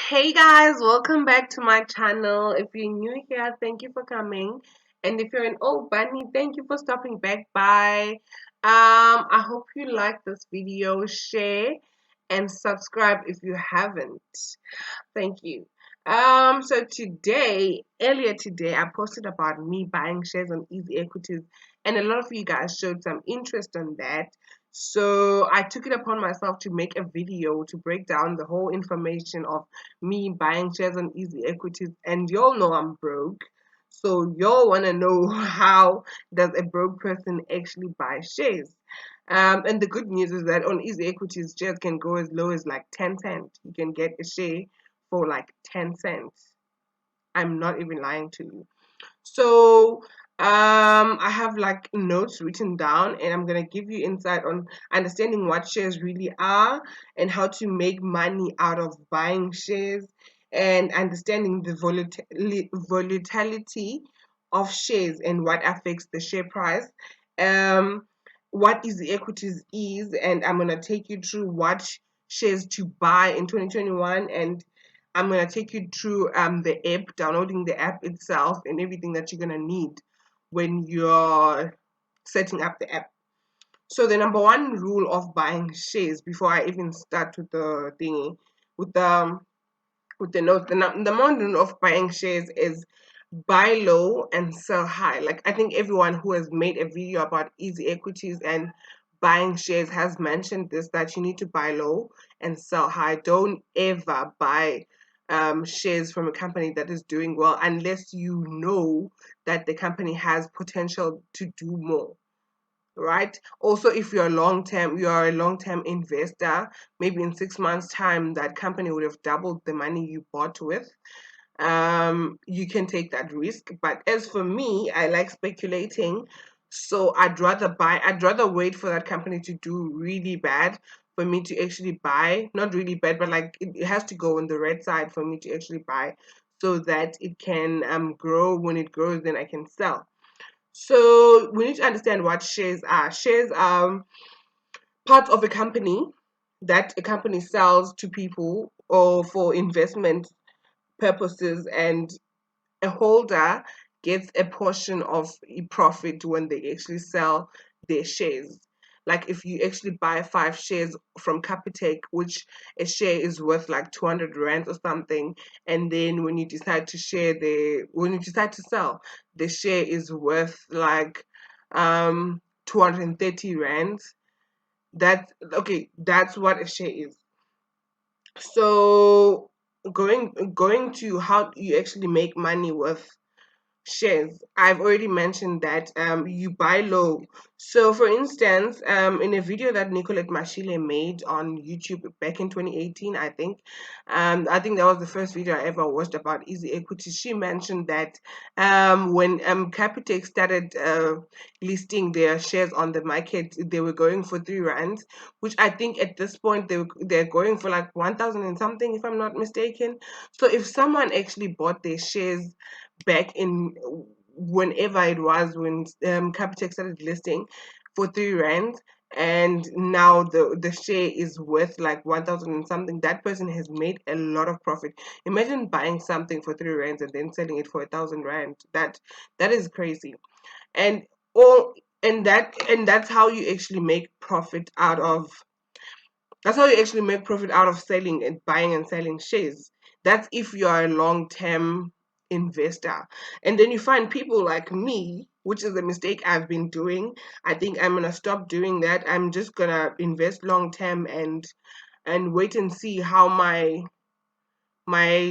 Hey guys, welcome back to my channel. If you're new here, thank you for coming. And if you're an old bunny, thank you for stopping back by. I hope you like this video, share and subscribe if you haven't. Thank you. So earlier today, I posted about me buying shares on EasyEquities, and a lot of you guys showed some interest on that. So I took it upon myself to make a video to break down the whole information of me buying shares on EasyEquities, and y'all know I'm broke. So y'all want to know how does a broke person actually buy shares? And the good news is that on EasyEquities, shares can go as low as like 10 cents. You can get a share for like 10 cents. I'm not even lying to you. So I have like notes written down, and I'm gonna give you insight on understanding what shares really are and how to make money out of buying shares, and understanding the volatility of shares and what affects the share price. Um, what Easy Equities is, and I'm gonna take you through what shares to buy in 2021, and I'm gonna take you through the app, downloading the app itself, and everything that you're gonna need when you're setting up the app. So the number one rule of buying shares, before I even start with the thingy, with the with the notes, the main rule of buying shares is buy low and sell high. Like, I think everyone who has made a video about easy equities and buying shares has mentioned this, that you need to buy low and sell high. Don't ever buy shares from a company that is doing well unless you know that the company has potential to do more, right? Also, if you are a long-term investor, maybe in 6 months time that company would have doubled the money you bought with. You can take that risk. But as for me, I like speculating, so I'd rather wait for that company to do really bad for me to actually buy. Not really bad, but like it has to go on the red side for me to actually buy, so that it can grow. When it grows, then I can sell. So we need to understand what shares are. Shares are part of a company that a company sells to people or for investment purposes, and a holder gets a portion of a profit when they actually sell their shares. Like, if you actually buy 5 shares from Capitec, which a share is worth like 200 rand or something, and then when you decide to sell, the share is worth like 230 rand. That's what a share is. So going to how you actually make money with shares, I've already mentioned that you buy low. So for instance, in a video that Nicolette Mashile made on YouTube back in 2018, I think that was the first video I ever watched about easy equity. She mentioned that when Capitec started listing their shares on the market, they were going for 3 rands, which I think at this point they're going for like 1,000 and something, if I'm not mistaken. So if someone actually bought their shares back in whenever it was, when Capitec started listing for 3 rands, and now the share is worth like 1,000 and something, that person has made a lot of profit. Imagine buying something for 3 rands and then selling it for 1,000 rand. That is crazy. And all and that's how you actually make profit out of selling and buying and selling shares. That's if you are a long term investor. And then you find people like me, which is a mistake I've been doing. I think I'm gonna stop doing that. I'm just gonna invest long term and wait and see how my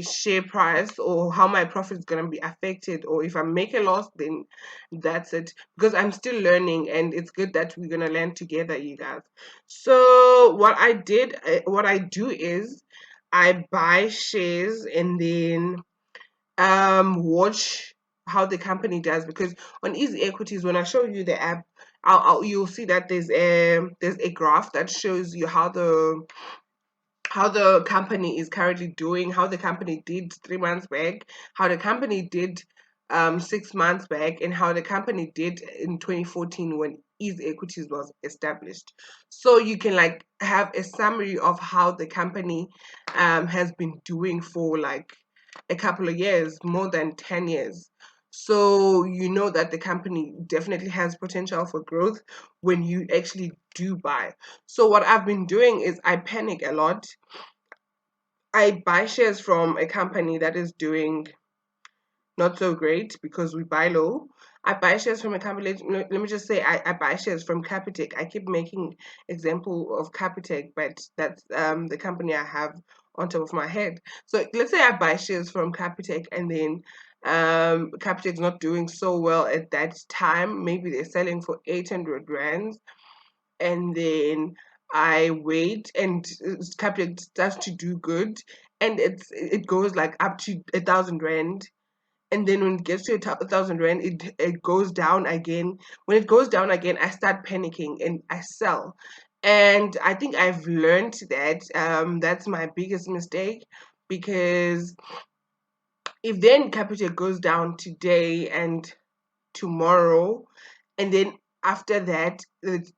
share price or how my profit is going to be affected, or if I make a loss, then that's it, because I'm still learning, and it's good that we're going to learn together, you guys. So what I do is I buy shares and then watch how the company does, because on easy equities, when I show you the app, you'll see that there's a graph that shows you how the company is currently doing, how the company did 3 months back, how the company did 6 months back and how the company did in 2014 when EasyEquities was established. So you can like have a summary of how the company has been doing for like a couple of years, more than 10 years. So you know that the company definitely has potential for growth when you actually do buy. So what I've been doing is I panic a lot. I buy shares from a company that is doing not so great because we buy low. I buy shares from a company. Let me just say, I buy shares from Capitec. I keep making example of Capitec, but that's the company I have on top of my head. So let's say I buy shares from Capitec, and then Capitec's not doing so well at that time. Maybe they're selling for 800 rands, and then I wait, and Capitec starts to do good, and it goes like up to 1,000 rand, and then when it gets to 1,000 rand, it goes down again. When it goes down again, I start panicking and I sell. And I think I've learned that that's my biggest mistake, because if then capital goes down today and tomorrow, and then after that,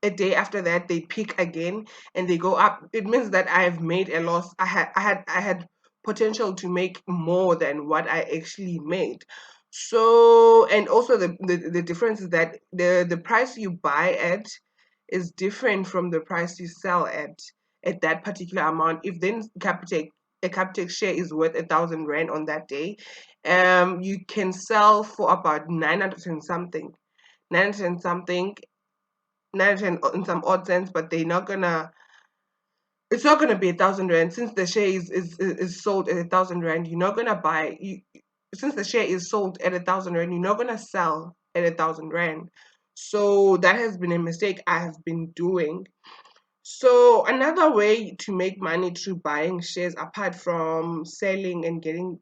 a day after that, they peak again and they go up, it means that I've made a loss. I had potential to make more than what I actually made. So, and also the difference is that the price you buy at is different from the price you sell at that particular amount. If then Capitec a Capitec share is worth 1,000 rand on that day, you can sell for about 900 and something, 900 and something, 900 and some odd cents, but they're not gonna. It's not gonna be 1,000 rand since the share is sold at 1,000 rand. You're not gonna buy. Since the share is sold at 1,000 rand, you're not gonna sell at 1,000 rand. So that has been a mistake I have been doing. So another way to make money through buying shares, apart from selling and getting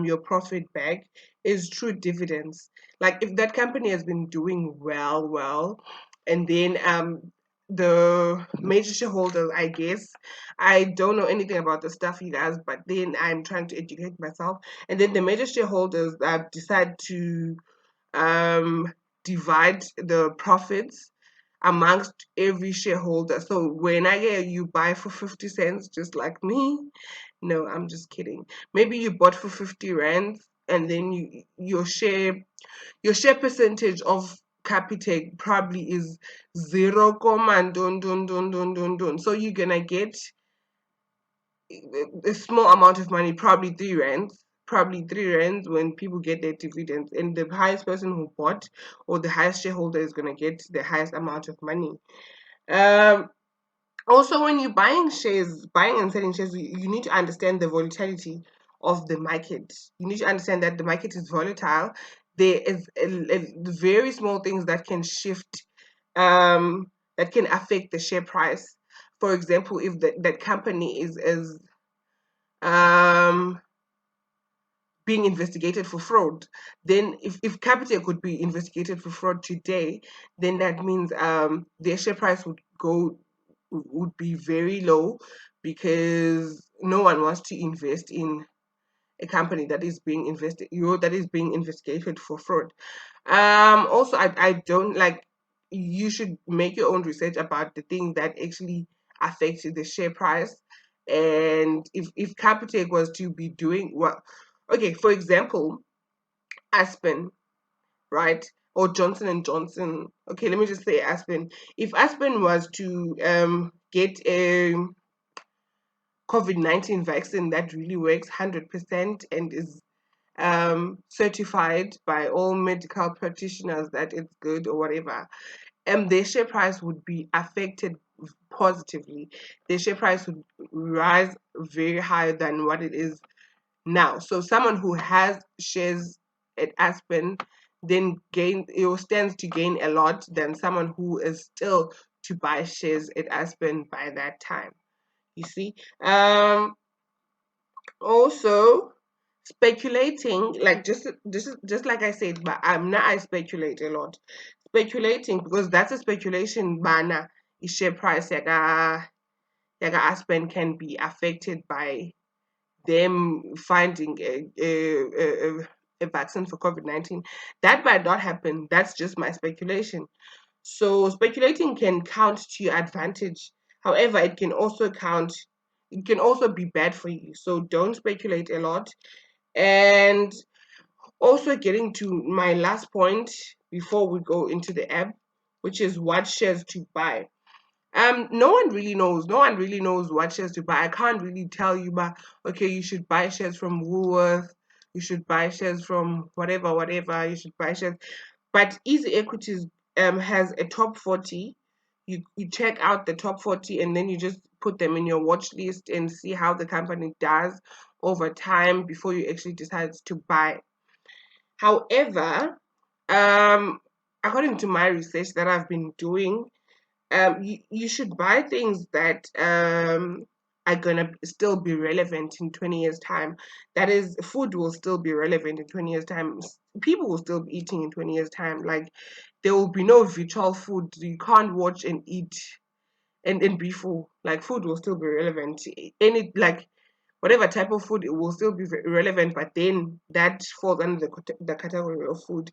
your profit back, is through dividends. Like if that company has been doing well, and then the major shareholders, I guess, I don't know anything about the stuff, you guys, but then I'm trying to educate myself, and then the major shareholders decide to um, divide the profits amongst every shareholder. So when I hear you buy for 50 cents, just like me, no, I'm just kidding. Maybe you bought for 50 rands, and then your share percentage of Capitec probably is 0, dun, dun, dun, dun, dun, dun. So you're gonna get a small amount of money, probably 3 rands when people get their dividends, and the highest person who bought, or the highest shareholder, is gonna get the highest amount of money. Um, Also, when you're buying shares, buying and selling shares, you need to understand the volatility of the market. You need to understand that the market is volatile. There is very small things that can shift, that can affect the share price. For example, if that company is um, being investigated for fraud, then if Capitec could be investigated for fraud today, then that means their share price would be very low, because no one wants to invest in a company that is being investigated for fraud. Also, I don't like, you should make your own research about the things that actually affect the share price. And if Capitec was to be doing well, okay, for example, Aspen, right? Or Johnson and Johnson. Okay, let me just say Aspen. If Aspen was to get a COVID-19 vaccine that really works 100% and is certified by all medical practitioners that it's good or whatever, their share price would be affected positively. Their share price would rise very high than what it is now. So someone who has shares at Aspen then stands to gain a lot than someone who is still to buy shares at Aspen by that time. You see? Also, speculating, like just like I said, but I speculate a lot. Speculating, because that's a speculation bana, share price yaga Aspen can be affected by them finding a vaccine for COVID-19. That might not happen. That's just my speculation. So speculating can count to your advantage. However, it can also be bad for you. So don't speculate a lot. And also getting to my last point before we go into the app, which is what shares to buy. No one really knows. No one really knows what shares to buy. I can't really tell you, but okay, you should buy shares from Woolworth. You should buy shares from whatever, whatever. You should buy shares. But Easy Equities has a top 40. You check out the top 40 and then you just put them in your watch list and see how the company does over time before you actually decide to buy. However, um, according to my research that I've been doing, you should buy things that are gonna still be relevant in 20 years' time. That is, food will still be relevant in 20 years' time. People will still be eating in 20 years' time. Like there will be no virtual food. You can't watch and eat and be full. Like food will still be relevant. Any like whatever type of food, it will still be relevant, but then that falls under the category of food.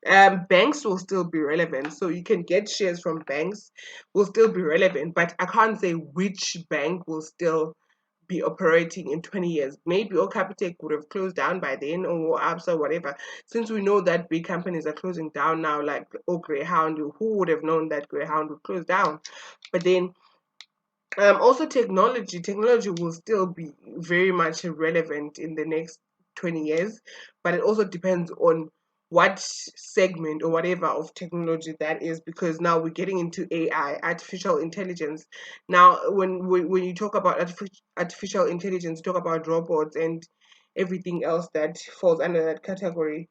Banks will still be relevant, so you can get shares from banks, will still be relevant, but I can't say which bank will still be operating in 20 years. Maybe Capitec would have closed down by then, or ABSA, whatever. Since we know that big companies are closing down now, like Greyhound, who would have known that Greyhound would close down? But then also technology will still be very much relevant in the next 20 years, but it also depends on what segment or whatever of technology that is, because now we're getting into AI, artificial intelligence. Now when you talk about artificial intelligence, you talk about robots and everything else that falls under that category.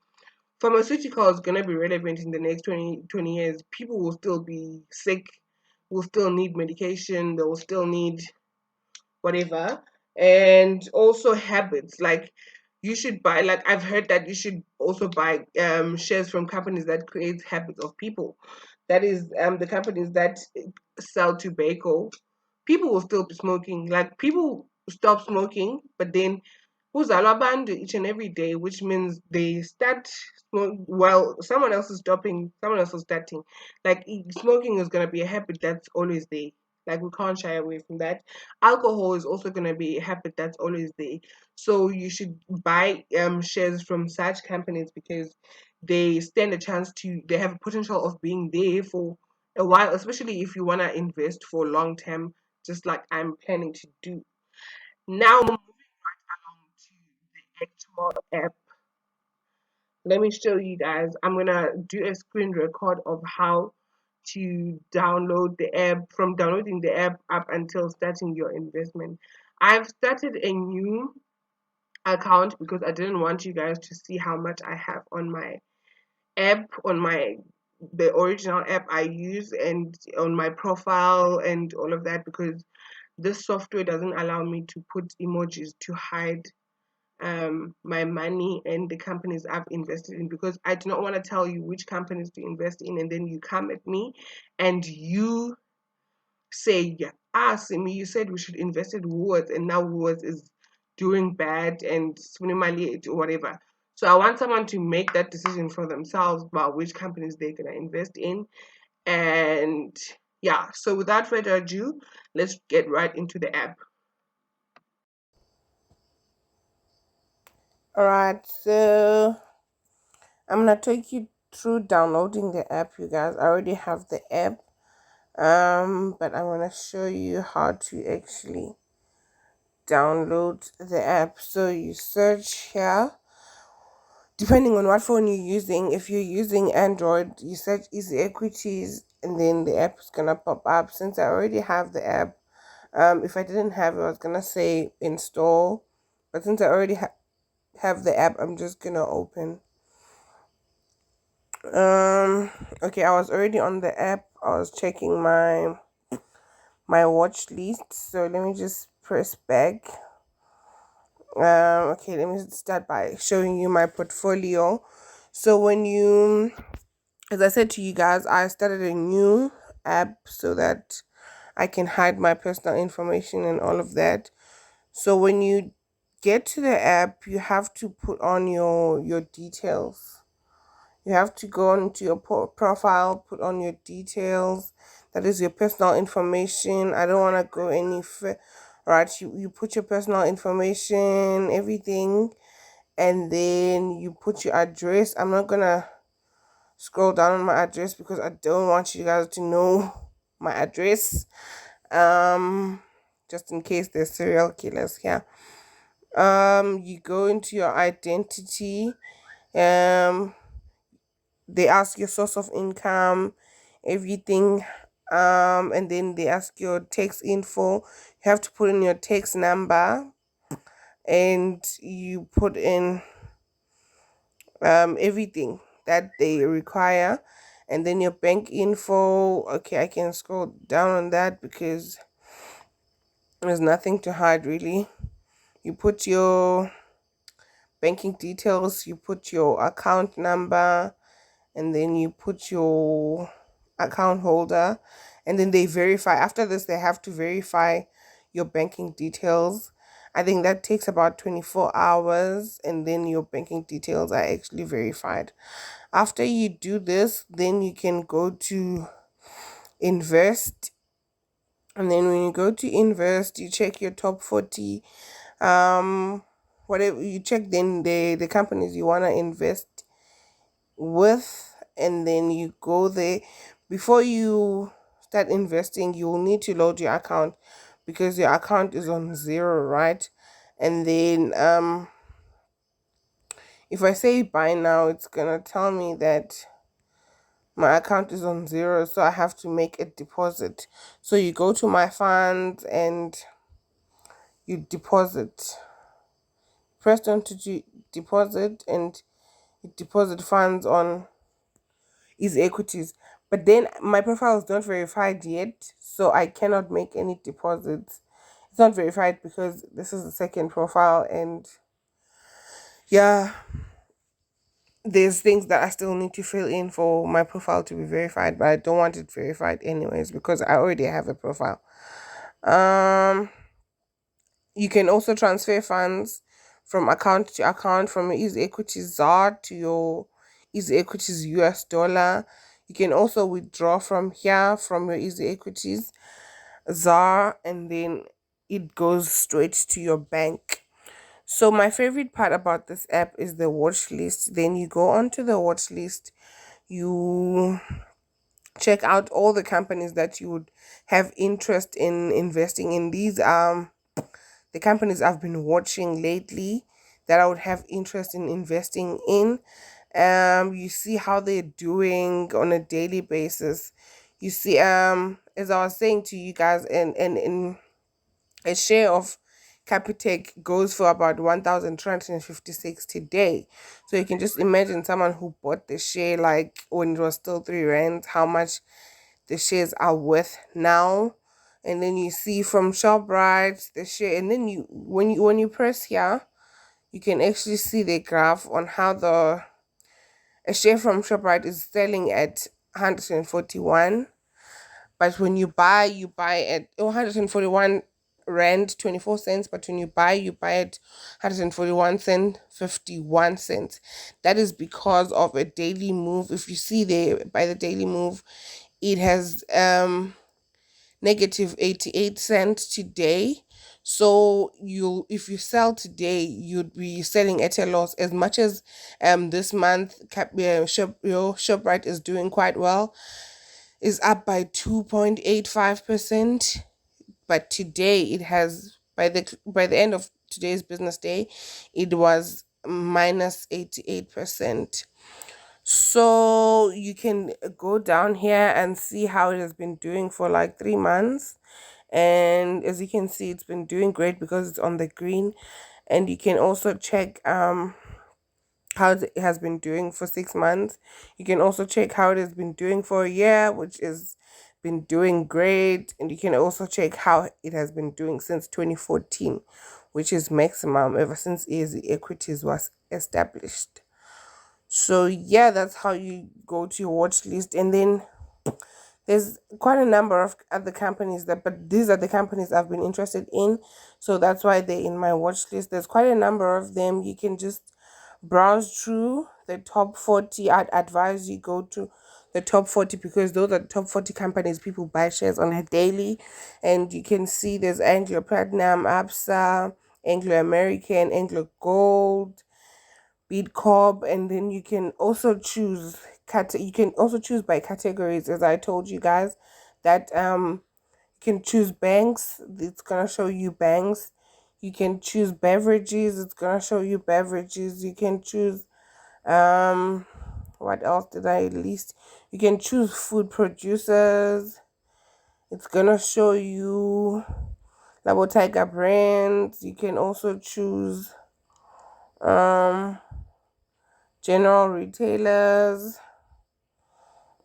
Pharmaceutical is going to be relevant in the next 20 years. People will still be sick, will still need medication, they will still need whatever. And also habits, like you should buy, like I've heard that you should also buy shares from companies that create habits of people. That is the companies that sell tobacco. People will still be smoking. Like people stop smoking, but then kuzalwa abantu each and every day, which means they start smoke. Well, someone else is stopping, someone else is starting. Like smoking is gonna be a habit that's always there. Like we can't shy away from that. Alcohol is also gonna be a habit that's always there. So you should buy shares from such companies because they stand a chance to. They have a potential of being there for a while, especially if you wanna invest for long term, just like I'm planning to do. Now to the actual app. Let me show you guys. I'm gonna do a screen record of how to download the app, from downloading the app up until starting your investment. I've started a new account because I didn't want you guys to see how much I have on my app, on my the original app I use, and on my profile and all of that, because this software doesn't allow me to put emojis to hide my money and the companies I've invested in, because I do not want to tell you which companies to invest in and then you come at me and you say, yeah, Simi, you said we should invest in Woolworths and now Woolworths is doing bad and minimally or whatever. So I want someone to make that decision for themselves about which companies they're gonna invest in. And yeah, so without further ado, let's get right into the app. All right, so I'm gonna take you through downloading the app, you guys. I already have the app, but I'm gonna show you how to actually download the app. So you search here, depending on what phone you're using. If you're using Android, you search Easy Equities, and then the app is gonna pop up. Since I already have the app, if I didn't have it, I was gonna say install, but since I already have the app, I'm just gonna open. Um, okay, I was already on the app. I was checking my watch list. So let me just press back. Okay, let me start by showing you my portfolio. So as I said to you guys, I started a new app so that I can hide my personal information and all of that. So when you get to the app, you have to put on your details. You have to go into your profile, put on your details. That is your personal information. I don't want to go any right. You put your personal information, everything, and then you put your address. I'm not gonna scroll down on my address because I don't want you guys to know my address. Um, just in case there's serial killers here. You go into your identity. Um, they ask your source of income, everything. And then they ask your tax info. You have to put in your tax number, and you put in everything that they require, and then your bank info. Okay, I can scroll down on that because there's nothing to hide really. You put your banking details, you put your account number, and then you put your account holder, and then they verify. After this, they have to verify your banking details. I think that takes about 24 hours, and then your banking details are actually verified. After you do this, then you can go to invest. And then when you go to invest, you check your top 40, whatever you check, then the companies you want to invest with, and then you go there. Before you start investing, you will need to load your account because your account is on zero, right? And then if I say buy now, it's gonna tell me that my account is on zero, so I have to make a deposit. So you go to my funds and you deposit. Press on to deposit, and you deposit funds on EasyEquities. But then my profile is not verified yet, so I cannot make any deposits. It's not verified because this is the second profile, and yeah, there's things that I still need to fill in for my profile to be verified, but I don't want it verified anyways because I already have a profile. Um, you can also transfer funds from account to account from your EasyEquities ZAR to your EasyEquities US dollar. You can also withdraw from here from your EasyEquities ZAR, and then it goes straight to your bank. So my favorite part about this app is the watch list. Then you go onto the watch list, you check out all the companies that you would have interest in investing in. These the companies I've been watching lately that I would have interest in investing in. You see how they're doing on a daily basis. You see, as I was saying to you guys, and a share of Capitec goes for about 1,356 today. So you can just imagine someone who bought the share like when it was still 3 rand, how much the shares are worth now. And then you see from ShopRite the share, and then when you press here, you can actually see the graph on how the a share from ShopRite is selling at 141. But when you buy at 141 rand 24 cents. But when you buy at 141 cent 51 cents. That is because of a daily move. If you see there by the daily move, it has negative 88 cents today. So you if you sell today, you'd be selling at a loss. As much as this month ShopRite is doing quite well, is up by 2.85%, but today it has by the end of today's business day, it was minus 88%. So you can go down here and see how it has been doing for like 3 months. And as you can see, it's been doing great because it's on the green. And you can also check how it has been doing for 6 months. You can also check how it has been doing for a year, which is been doing great. And you can also check how it has been doing since 2014, which is maximum ever since EasyEquities was established. So yeah, that's how you go to your watch list. And then there's quite a number of other companies that, but these are the companies I've been interested in, so that's why they're in my watch list. There's quite a number of them. You can just browse through the top 40. I'd advise you go to the top 40 because those are the top 40 companies people buy shares on a daily. And you can see there's Anglo Platinum, ABSA, Anglo American, Anglo Gold, Beat Corp, and then you can also choose you can also choose by categories, as I told you guys, that you can choose banks, it's gonna show you banks. You can choose beverages, it's gonna show you beverages. You can choose what else did I list? You can choose food producers, it's gonna show you Labo Tiger brands. You can also choose um general retailers.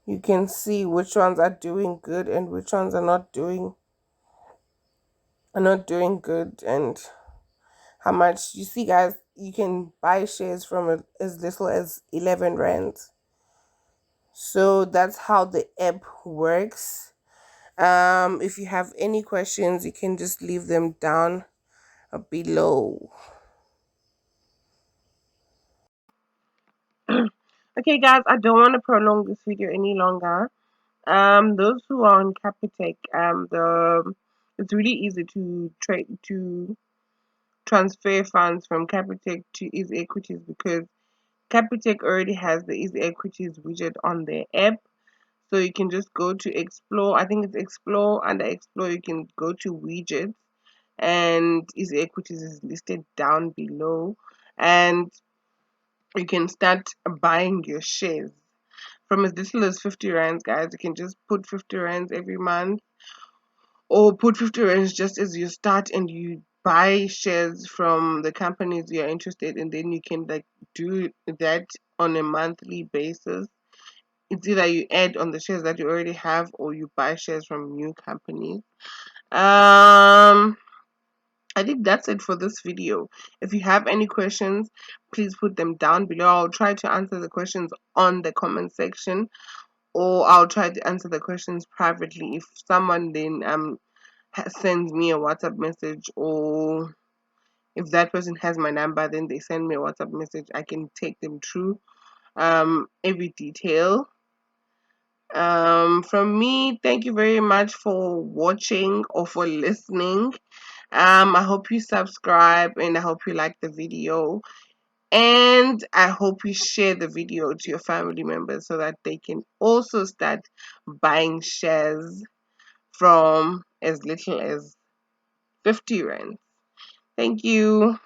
You can see which ones are doing good and which ones are not doing good, and how much. You see, guys, you can buy shares from as little as 11 rands. So that's how the app works. If you have any questions, you can just leave them down below. Okay, guys, I don't want to prolong this video any longer. Those who are on Capitec, it's really easy to trade to transfer funds from Capitec to Easy Equities because Capitec already has the Easy Equities widget on their app. So you can just go to Explore. I think it's Explore. Under Explore, you can go to widgets, and Easy Equities is listed down below. And you can start buying your shares from as little as 50 rands, guys. You can just put 50 rands every month, or put 50 rands just as you start, and you buy shares from the companies you're interested in. Then you can like do that on a monthly basis. It's either you add on the shares that you already have, or you buy shares from new companies. I think that's it for this video. If you have any questions, please put them down below. I'll try to answer the questions on the comment section, or I'll try to answer the questions privately. If someone then sends me a WhatsApp message, or if that person has my number, then they send me a WhatsApp message, I can take them through every detail. From me, thank you very much for watching or for listening. I hope you subscribe, and I hope you like the video, and I hope you share the video to your family members so that they can also start buying shares from as little as 50 rand. Thank you.